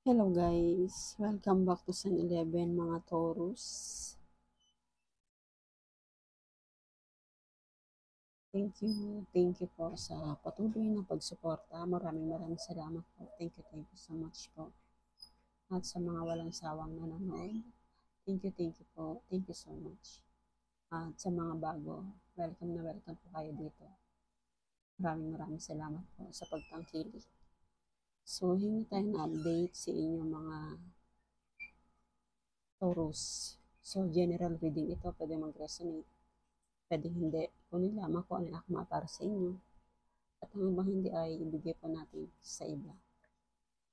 Hello guys, welcome back to San 11 mga Taurus. Thank you po sa patuloy na pagsuporta. Maraming salamat po. Thank you so much po. At sa mga walang sawang nanonood, thank you po. Thank you so much. At sa mga bago, welcome po kayo dito. Maraming salamat po sa pagtangkili. So, hingi tayo ng update sa inyong mga Taurus. So, general reading ito, pwede mag-resonate. Pwede hindi. Kunin lamang kung ano yung akma para sa inyo. At ang ibang hindi ay ibigay po natin sa iba.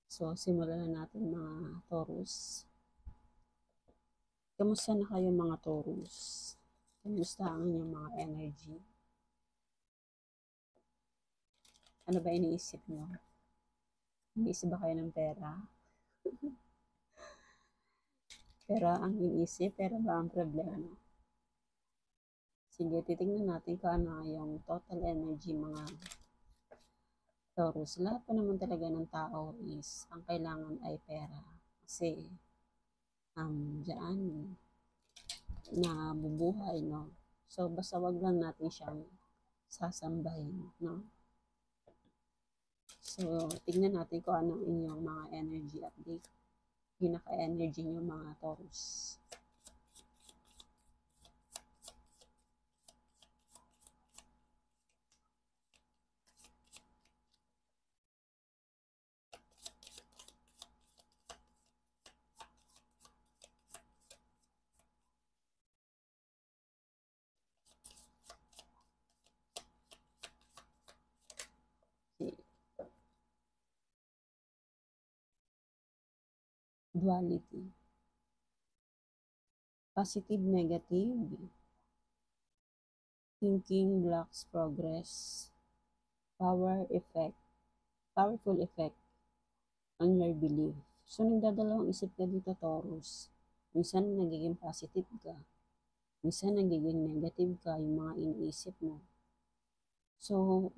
So, simulan na natin mga Taurus. Kamusta na kayo mga Taurus? Kamusta ang inyong mga energy? Ano ba iniisip nyo? Iniisip ba kayo ng pera? Pera ang iniisip, pera ba ang problema? Sige, titingnan natin kung ano yung total energy mga Taurus. Lahat po naman talaga ng tao is ang kailangan ay pera. Kasi diyan na bubuhay, no? So, basta wag lang natin siyang sasambahin, no? So, tingnan natin kung anong inyong mga energy update. Pinaka-energy nyo mga Taurus. Duality. Positive, negative. Thinking blocks progress. Powerful effect on your belief. So, nagdadalawang isip ka dito, Taurus. Minsan nagiging positive ka. Minsan nagiging negative ka yung mga iniisip mo. So,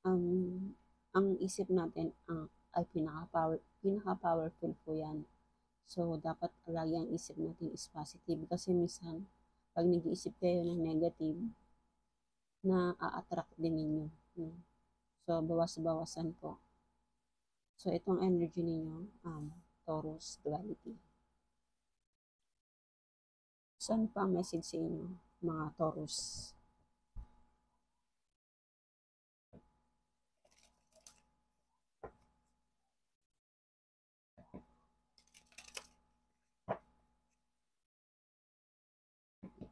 ang isip natin ay pinaka-powerful po yan. So, dapat lagi ang isip natin is positive. Kasi minsan, pag nag-iisip kayo ng negative, na a-attract din ninyo. So, bawas-bawasan po. So, itong energy ninyo, Taurus duality. Saan pa ang message sa inyo, mga Taurus?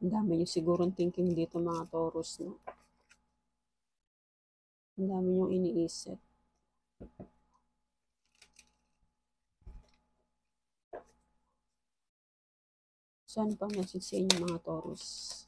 Ang dami nyo sigurong thinking dito mga Taurus, no? Ang dami nyo iniisip. Saan pa message sa inyo mga Taurus?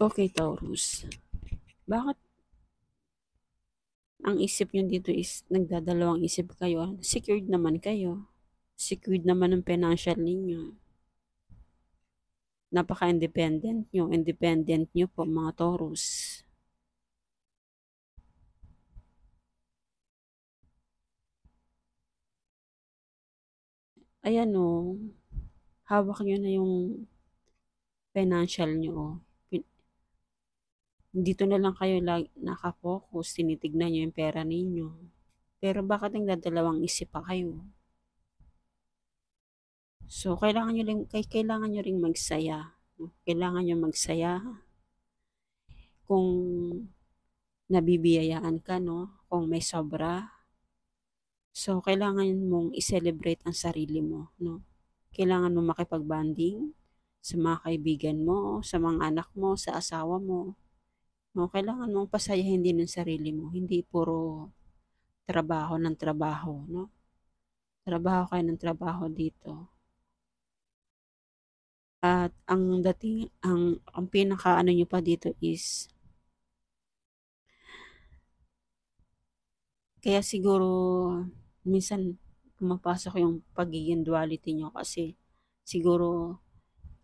Okay, Taurus. Bakit ang isip nyo dito is nagdadalawang isip kayo? Secured naman kayo. Secured naman ang financial ninyo. Napaka-independent nyo. Independent nyo po mga Taurus. Ayan o. Hawak nyo na yung financial nyo o. Dito na lang kayo nakafocus. Tinitignan nyo yung pera ninyo. Pero bakit nagdadalawang isip pa kayo? So, kailangan nyo ring magsaya. Kailangan nyo magsaya. Kung nabibiyayaan ka, no? Kung may sobra. So, kailangan mong i-celebrate ang sarili mo, no? Kailangan mo makipag-bonding sa mga kaibigan mo, sa mga anak mo, sa asawa mo. No, kailangan mong pasayahin din ang sarili mo, hindi puro trabaho ng trabaho, no? Trabaho kayo ng trabaho dito. At ang pinaka-ano niyo pa dito is, kaya siguro minsan pumapasok yung pagiging duality niyo kasi siguro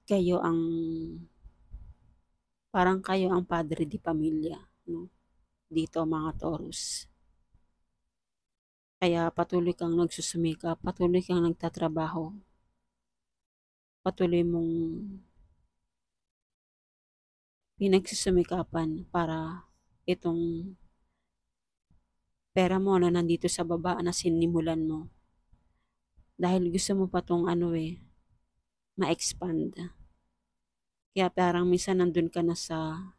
kayo ang parang kayo ang padre di pamilya, no? Dito mga Taurus. Kaya patuloy kang nagsusumikap, patuloy kang nagtatrabaho, patuloy mong pinagsusumikapan para itong pera mo na nandito sa baba na sinimulan mo. Dahil gusto mo pa tong ano ma-expand. Kaya parang minsan nandun ka na sa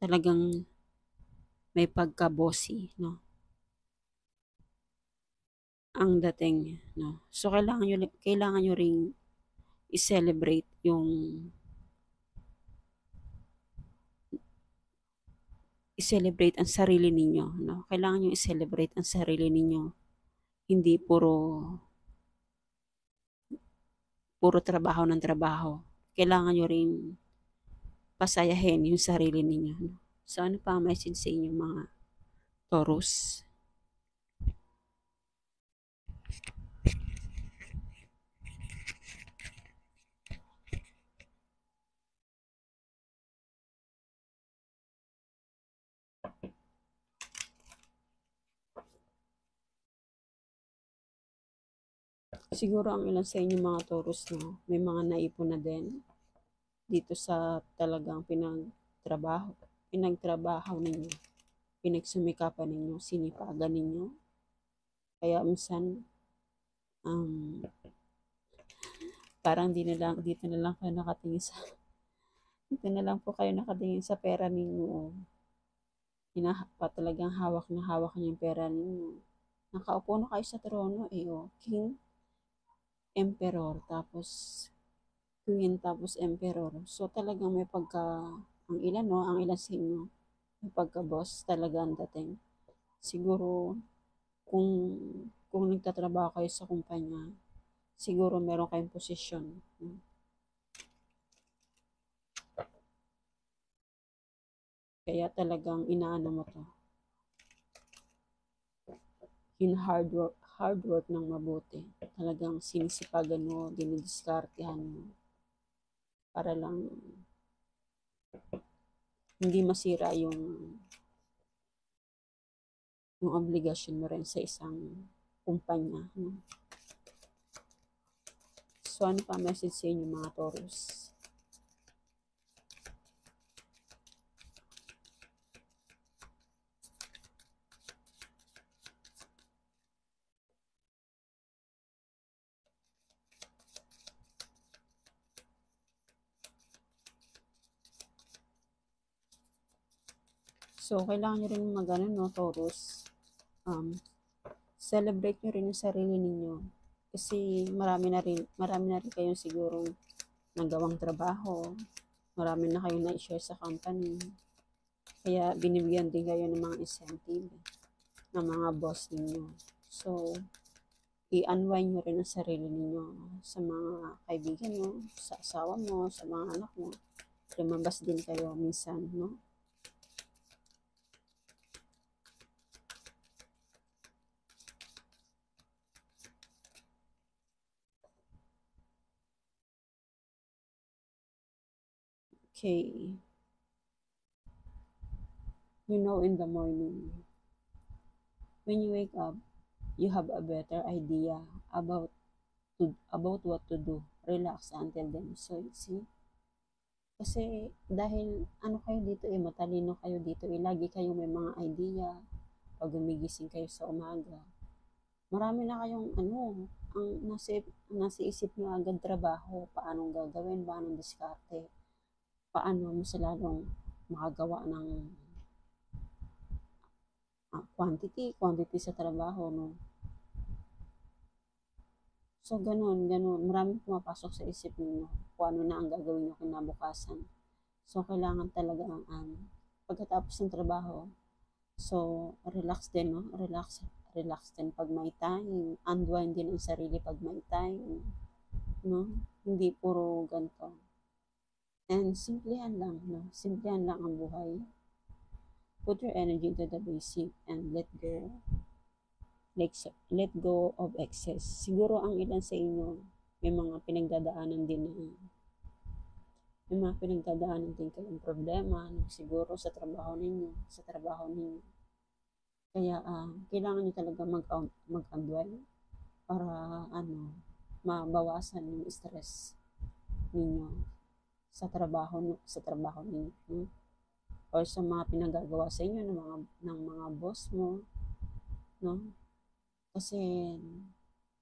talagang may pagka-bossy, no? Ang dating, no? So, kailangan nyo ring i-celebrate ang sarili ninyo, no? Kailangan nyo i-celebrate ang sarili ninyo. Hindi puro trabaho ng trabaho. Kailangan nyo rin pasayahin yung sarili ninyo, no? So, ano pa ang message sa inyo mga Taurus? Siguro ang ilan sa inyo mga Taurus na may mga naipon na din dito sa talagang pinagtrabaho ninyo, pinagsumikapan ninyo, sinipagan ninyo. Kaya minsan, um, parang dito na lang kayo nakatingin sa, dito na lang po kayo nakatingin sa pera ninyo. Talagang hawak na hawak niyo yung pera ninyo. Nakaupo na kayo sa trono, King, Emperor, tapos Queen, tapos Emperor. So talagang may ang ilan, no? Ang ilan sa inyo, may pagka-boss talaga ang dating. Siguro, kung, kung nagtatrabaho kayo sa kumpanya, siguro meron kayong posisyon. No? Kaya talagang inaano mo to. Hard work ng mabuti. Talagang sinisipagan mo, dinidiskartehan mo. Para lang hindi masira yung obligasyon mo rin sa isang kumpanya. No? So, ano pa message sa inyo mga Taurus? So, kailangan nyo rin magano, no, Taurus. Celebrate nyo rin yung sarili ninyo. Kasi marami na rin kayong sigurong nagawang trabaho. Marami na kayong na-share sa company. Kaya binibigyan din kayo ng mga incentive ng mga boss ninyo. So, i-unwind nyo rin ang sarili ninyo sa mga kaibigan nyo, sa asawa mo, sa mga anak mo. Lumabas din kayo minsan, no? Okay. In the morning, when you wake up, you have a better idea about what to do. Relax until then. So, see? Kasi dahil ano kayo dito matalino kayo dito lagi kayong may mga idea pag gumigising kayo sa umaga. Marami na kayong ang nasa isip nyo agad trabaho, paanong gagawin, paanong diskarte, paano mo sila makagawa ng quantity sa trabaho, no? So, ganun. Maraming pumapasok sa isip niyo kung ano na ang gagawin nyo kinabukasan. So, kailangan talaga ang pagkatapos ng trabaho. So, relax din, no? Relax din pag may time. Unwind din ang sarili pag may time, no? Hindi puro ganito. And simplihan lang, no? Simplihan lang ang buhay. Put your energy into the basic and let go of excess. Siguro ang ilan sa inyo may mga pinagdadaanan din kayong problema, no? Siguro sa trabaho ninyo. Kaya kailangan niyo talaga mag-unwind para mabawasan yung stress ninyo sa trabaho ninyo, no? Or sa mga pinagagawa sa inyo ng mga boss mo, no? Kasi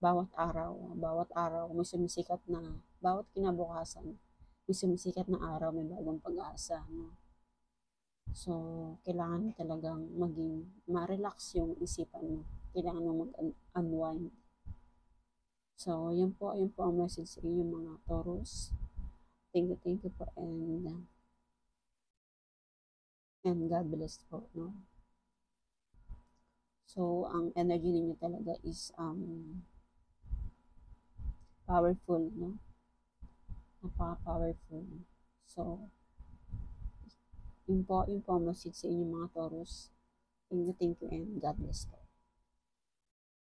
bawat araw may sumisikat na, bawat kinabukasan may sumisikat na araw, may bagong pag-asa, no? So, kailangan mo talagang ma-relax yung isipan mo. Kailangan mo mag-unwind. So, yun po ang message sa inyo mga Taurus. Thank you po, and God bless po, no? So, ang energy ninyo talaga is powerful, no? Napaka-powerful. So, yun po ang message sa inyo mga Taurus. Thank you, and God bless po.